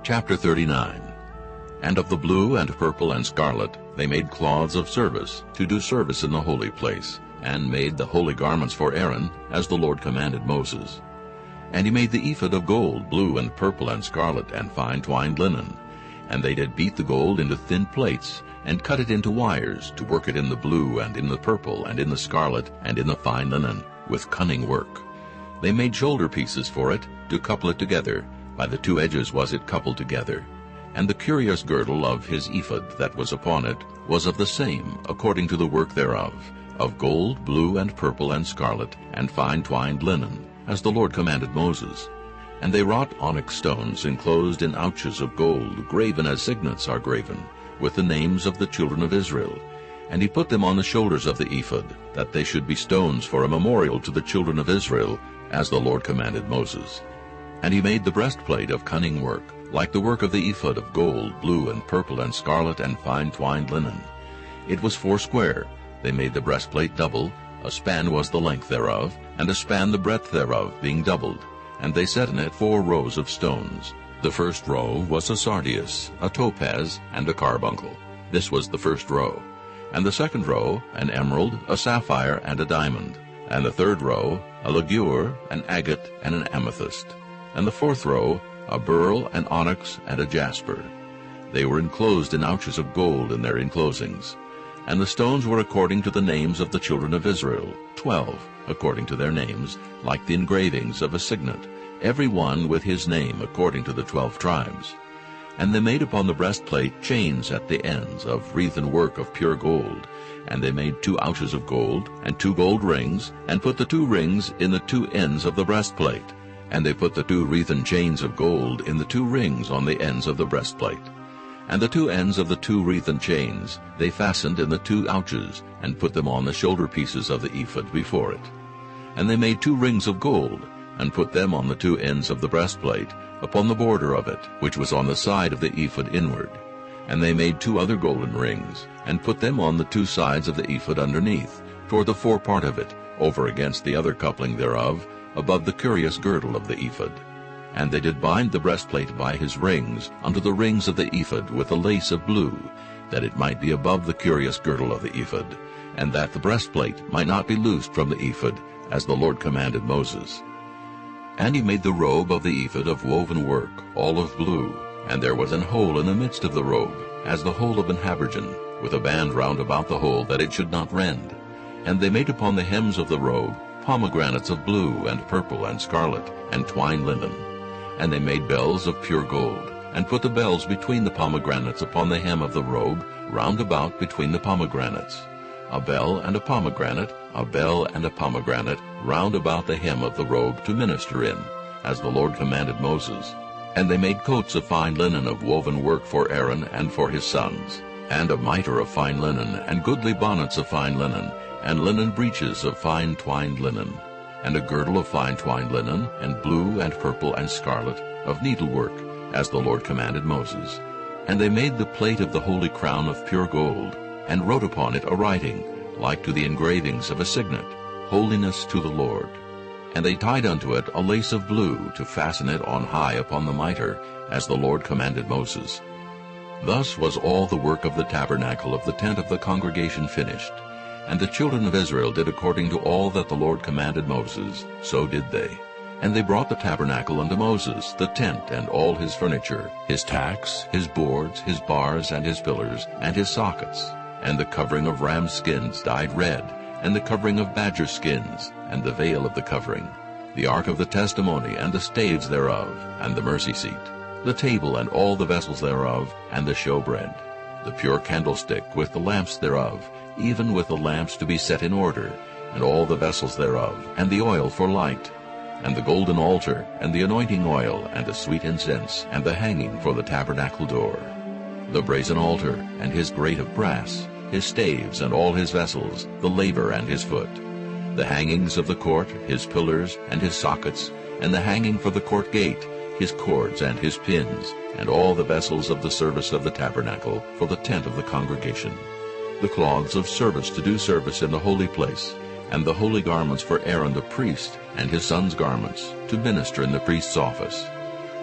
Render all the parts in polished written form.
Chapter 39. And of the blue and purple and scarlet they made cloths of service, to do service in the holy place, and made the holy garments for Aaron, as the Lord commanded Moses. And he made the ephod of gold, blue and purple and scarlet, and fine twined linen. And they did beat the gold into thin plates, and cut it into wires, to work it in the blue, and in the purple, and in the scarlet, and in the fine linen, with cunning work. They made shoulder pieces for it, to couple it together. By the two edges was it coupled together. And the curious girdle of his ephod that was upon it was of the same, according to the work thereof, of gold, blue, and purple, and scarlet, and fine twined linen, as the Lord commanded Moses. And they wrought onyx stones enclosed in ouches of gold, graven as signets are graven, with the names of the children of Israel. And he put them on the shoulders of the ephod, that they should be stones for a memorial to the children of Israel, as the Lord commanded Moses. And he made the breastplate of cunning work, like the work of the ephod of gold, blue, and purple, and scarlet, and fine twined linen. It was foursquare. They made the breastplate double. A span was the length thereof, and a span the breadth thereof, being doubled. And they set in it 4 rows of stones. The first row was a sardius, a topaz, and a carbuncle. This was the first row. And the second row, an emerald, a sapphire, and a diamond. And the third row, a ligure, an agate, and an amethyst. And the fourth row, a beryl, an onyx, and a jasper. They were enclosed in ouches of gold in their enclosings. And the stones were according to the names of the children of Israel, 12, according to their names, like the engravings of a signet, every one with his name according to the 12 tribes. And they made upon the breastplate chains at the ends of wreathen work of pure gold. And they made 2 ouches of gold, and 2 gold rings, and put the 2 rings in the 2 ends of the breastplate. And they put the 2 wreathen chains of gold in the 2 rings on the ends of the breastplate. And the 2 ends of the 2 wreathen chains they fastened in the 2 ouches, and put them on the shoulder pieces of the ephod before it. And they made 2 rings of gold, and put them on the 2 ends of the breastplate, upon the border of it, which was on the side of the ephod inward. And they made 2 other golden rings, and put them on the 2 sides of the ephod underneath, toward the forepart of it, over against the other coupling thereof, above the curious girdle of the ephod. And they did bind the breastplate by his rings unto the rings of the ephod with a lace of blue, that it might be above the curious girdle of the ephod, and that the breastplate might not be loosed from the ephod, as the Lord commanded Moses. And he made the robe of the ephod of woven work, all of blue, and there was an hole in the midst of the robe, as the hole of an habergeon, with a band round about the hole, that it should not rend. And they made upon the hems of the robe pomegranates of blue and purple and scarlet, and twined linen. And they made bells of pure gold, and put the bells between the pomegranates upon the hem of the robe, round about between the pomegranates. A bell and a pomegranate, a bell and a pomegranate, round about the hem of the robe to minister in, as the Lord commanded Moses. And they made coats of fine linen of woven work for Aaron and for his sons, and a mitre of fine linen, and goodly bonnets of fine linen, and linen breeches of fine twined linen, and a girdle of fine twined linen, and blue and purple and scarlet, of needlework, as the Lord commanded Moses. And they made the plate of the holy crown of pure gold, and wrote upon it a writing, like to the engravings of a signet, Holiness to the Lord. And they tied unto it a lace of blue, to fasten it on high upon the mitre, as the Lord commanded Moses. Thus was all the work of the tabernacle of the tent of the congregation finished. And the children of Israel did according to all that the Lord commanded Moses, so did they. And they brought the tabernacle unto Moses, the tent and all his furniture, his tacks, his boards, his bars, and his pillars, and his sockets, and the covering of ram skins dyed red, and the covering of badger skins, and the veil of the covering, the ark of the testimony, and the staves thereof, and the mercy seat, the table and all the vessels thereof, and the showbread, the pure candlestick with the lamps thereof, even with the lamps to be set in order, and all the vessels thereof, and the oil for light, and the golden altar, and the anointing oil, and the sweet incense, and the hanging for the tabernacle door, the brazen altar, and his grate of brass, his staves, and all his vessels, the laver and his foot, the hangings of the court, his pillars, and his sockets, and the hanging for the court gate, his cords and his pins, and all the vessels of the service of the tabernacle for the tent of the congregation, the cloths of service to do service in the holy place, and the holy garments for Aaron the priest, and his sons' garments, to minister in the priest's office,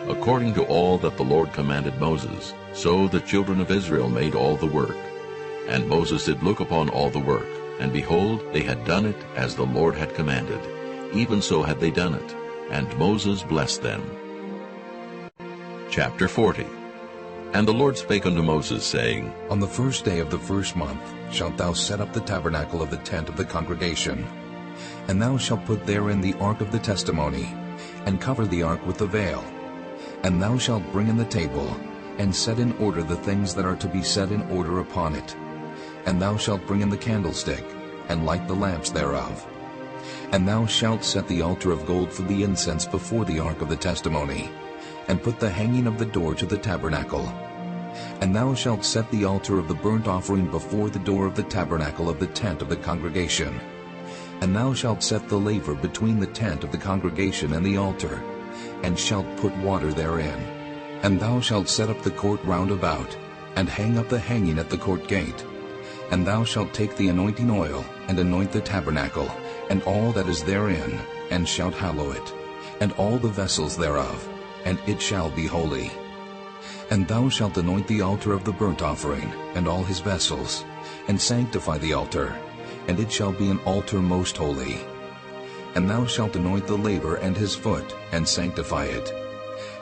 according to all that the Lord commanded Moses, so the children of Israel made all the work. And Moses did look upon all the work, and behold, they had done it as the Lord had commanded. Even so had they done it, and Moses blessed them. Chapter 40. And the Lord spake unto Moses, saying, On the first day of the first month shalt thou set up the tabernacle of the tent of the congregation. And thou shalt put therein the ark of the testimony, and cover the ark with the veil. And thou shalt bring in the table, and set in order the things that are to be set in order upon it. And thou shalt bring in the candlestick, and light the lamps thereof. And thou shalt set the altar of gold for the incense before the ark of the testimony, and put the hanging of the door to the tabernacle. And thou shalt set the altar of the burnt offering before the door of the tabernacle of the tent of the congregation. And thou shalt set the laver between the tent of the congregation and the altar, and shalt put water therein. And thou shalt set up the court round about, and hang up the hanging at the court gate. And thou shalt take the anointing oil, and anoint the tabernacle, and all that is therein, and shalt hallow it, and all the vessels thereof, and it shall be holy. And thou shalt anoint the altar of the burnt offering, and all his vessels, and sanctify the altar, and it shall be an altar most holy. And thou shalt anoint the laver and his foot, and sanctify it.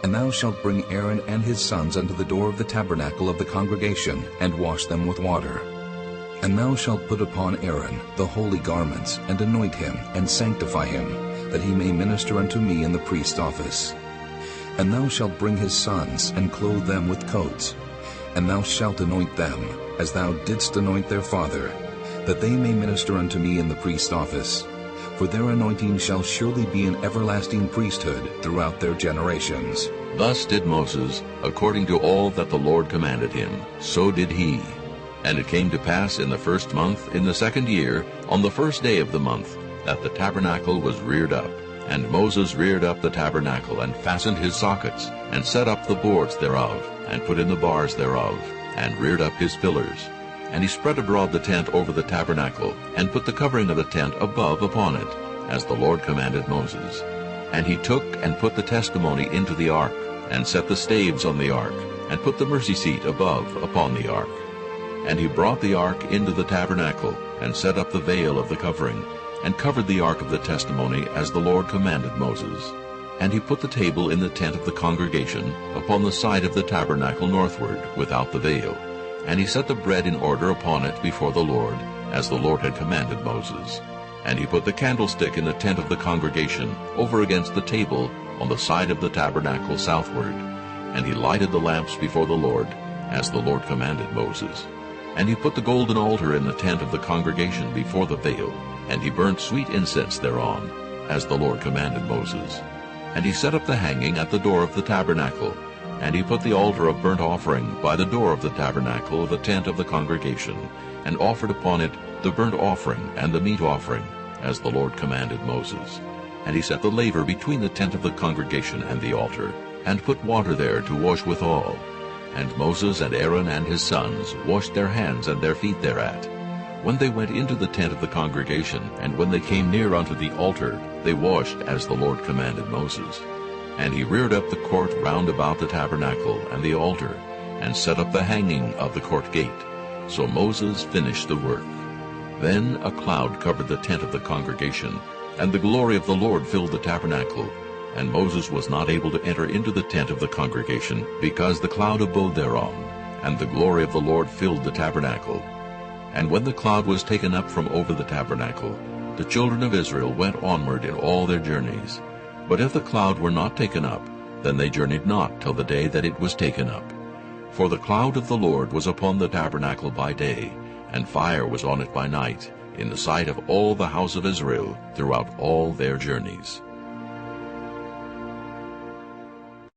And thou shalt bring Aaron and his sons unto the door of the tabernacle of the congregation, and wash them with water. And thou shalt put upon Aaron the holy garments, and anoint him, and sanctify him, that he may minister unto me in the priest's office. And thou shalt bring his sons, and clothe them with coats. And thou shalt anoint them, as thou didst anoint their father, that they may minister unto me in the priest's office. For their anointing shall surely be an everlasting priesthood throughout their generations. Thus did Moses, according to all that the Lord commanded him, so did he. And it came to pass in the first month, in the second year, on the first day of the month, that the tabernacle was reared up. And Moses reared up the tabernacle, and fastened his sockets, and set up the boards thereof, and put in the bars thereof, and reared up his pillars. And he spread abroad the tent over the tabernacle, and put the covering of the tent above upon it, as the Lord commanded Moses. And he took and put the testimony into the ark, and set the staves on the ark, and put the mercy seat above upon the ark. And he brought the ark into the tabernacle, and set up the veil of the covering, and covered the ark of the testimony, as the Lord commanded Moses. And he put the table in the tent of the congregation, upon the side of the tabernacle northward, without the veil. And he set the bread in order upon it before the Lord, as the Lord had commanded Moses. And he put the candlestick in the tent of the congregation, over against the table, on the side of the tabernacle southward. And he lighted the lamps before the Lord, as the Lord commanded Moses. And he put the golden altar in the tent of the congregation before the veil, and he burnt sweet incense thereon, as the Lord commanded Moses. And he set up the hanging at the door of the tabernacle, and he put the altar of burnt offering by the door of the tabernacle of the tent of the congregation, and offered upon it the burnt offering and the meat offering, as the Lord commanded Moses. And he set the laver between the tent of the congregation and the altar, and put water there to wash withal. And Moses and Aaron and his sons washed their hands and their feet thereat. When they went into the tent of the congregation, and when they came near unto the altar, they washed as the Lord commanded Moses. And he reared up the court round about the tabernacle and the altar, and set up the hanging of the court gate. So Moses finished the work. Then a cloud covered the tent of the congregation, and the glory of the Lord filled the tabernacle. And Moses was not able to enter into the tent of the congregation, because the cloud abode thereon, and the glory of the Lord filled the tabernacle. And when the cloud was taken up from over the tabernacle, the children of Israel went onward in all their journeys. But if the cloud were not taken up, then they journeyed not till the day that it was taken up. For the cloud of the Lord was upon the tabernacle by day, and fire was on it by night, in the sight of all the house of Israel throughout all their journeys.